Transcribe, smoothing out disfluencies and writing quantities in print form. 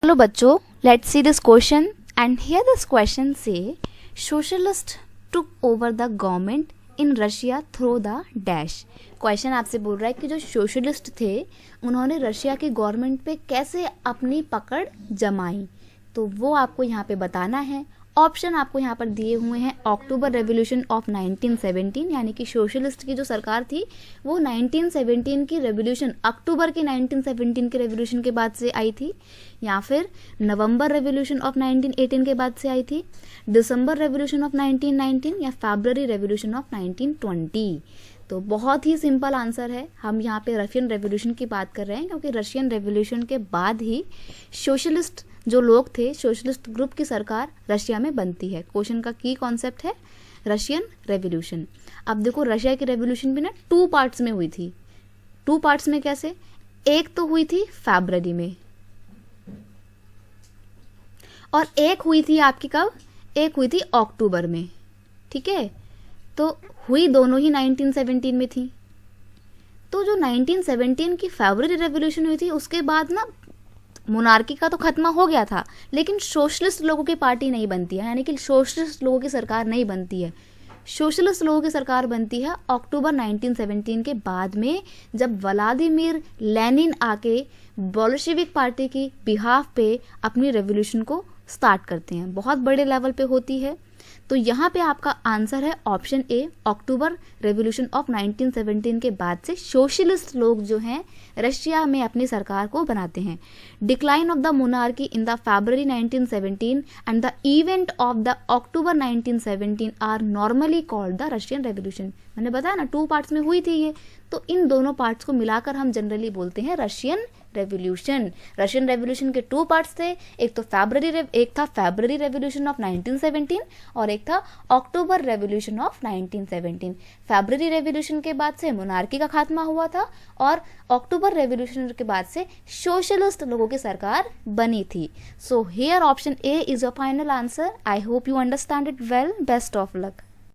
चलो बच्चों, let's see this question and here this question से socialist took over the government in Russia through the dash. Question आपसे बोल रहा है कि जो सोशलिस्ट थे उन्होंने रशिया की गवर्नमेंट पे कैसे अपनी पकड़ जमाई, तो वो आपको यहाँ पे बताना है। ऑप्शन आपको यहाँ पर दिए हुए हैं। अक्टूबर रेवोल्यूशन ऑफ 1917, यानी कि सोशलिस्ट की जो सरकार थी वो 1917 की रेवोल्यूशन, अक्टूबर की 1917 के रेवोल्यूशन के बाद से आई थी, या फिर नवंबर रेवोल्यूशन ऑफ 1918 के बाद से आई थी, दिसंबर रेवोल्यूशन ऑफ 1919 या फरवरी रेवोल्यूशन ऑफ 1920। तो बहुत ही सिंपल आंसर है। हम यहाँ पे रशियन रेवोल्यूशन की बात कर रहे हैं क्योंकि रशियन रेवोल्यूशन के बाद ही सोशलिस्ट जो लोग थे, सोशलिस्ट ग्रुप की सरकार रशिया में बनती है। क्वेश्चन का की कॉन्सेप्ट है रशियन रेवोल्यूशन। अब देखो, रशिया की रेवोल्यूशन भी ना 2 पार्ट्स में हुई थी। 2 पार्ट्स में कैसे? एक तो हुई थी फरवरी में और एक हुई थी आपकी कब? एक हुई थी अक्टूबर में। ठीक है, तो हुई दोनों ही 1917 में थी। तो जो 1917 की फरवरी रेवोल्यूशन हुई थी उसके बाद ना मोनार्की का तो खत्म हो गया था, लेकिन सोशलिस्ट लोगों की पार्टी नहीं बनती है, यानी कि सोशलिस्ट लोगों की सरकार नहीं बनती है। सोशलिस्ट लोगों की सरकार बनती है अक्टूबर 1917 के बाद में, जब व्लादिमीर लेनिन आके बोल्शेविक पार्टी की बिहाफ पे अपनी रेवोल्यूशन को स्टार्ट करते हैं। बहुत बड़े लेवल पे होती है। तो यहाँ पे आपका आंसर है option A, October revolution of 1917 के बाद से सोशलिस्ट लोग जो हैं रशिया में अपनी सरकार को बनाते हैं। Decline of the monarchy in the February 1917 and the event of the October 1917 are normally called the Russian revolution. मैंने बताया ना 2 पार्ट्स में हुई थी ये, तो इन दोनों पार्ट्स को मिलाकर हम जनरली बोलते हैं रशियन रेवोल्यूशन। रशियन रेवोल्यूशन के 2 पार्ट्स थे, एक था फरवरी रेवोल्यूशन ऑफ 1917 और एक था अक्टूबर रेवोल्यूशन ऑफ 1917। फरवरी रेवोल्यूशन के बाद से मोनार्की का खात्मा हुआ था और अक्टूबर रेवोल्यूशन के बाद से सोशलिस्ट लोगों की सरकार बनी थी। So here option A is a final answer. I hope you understand it well. Best of luck.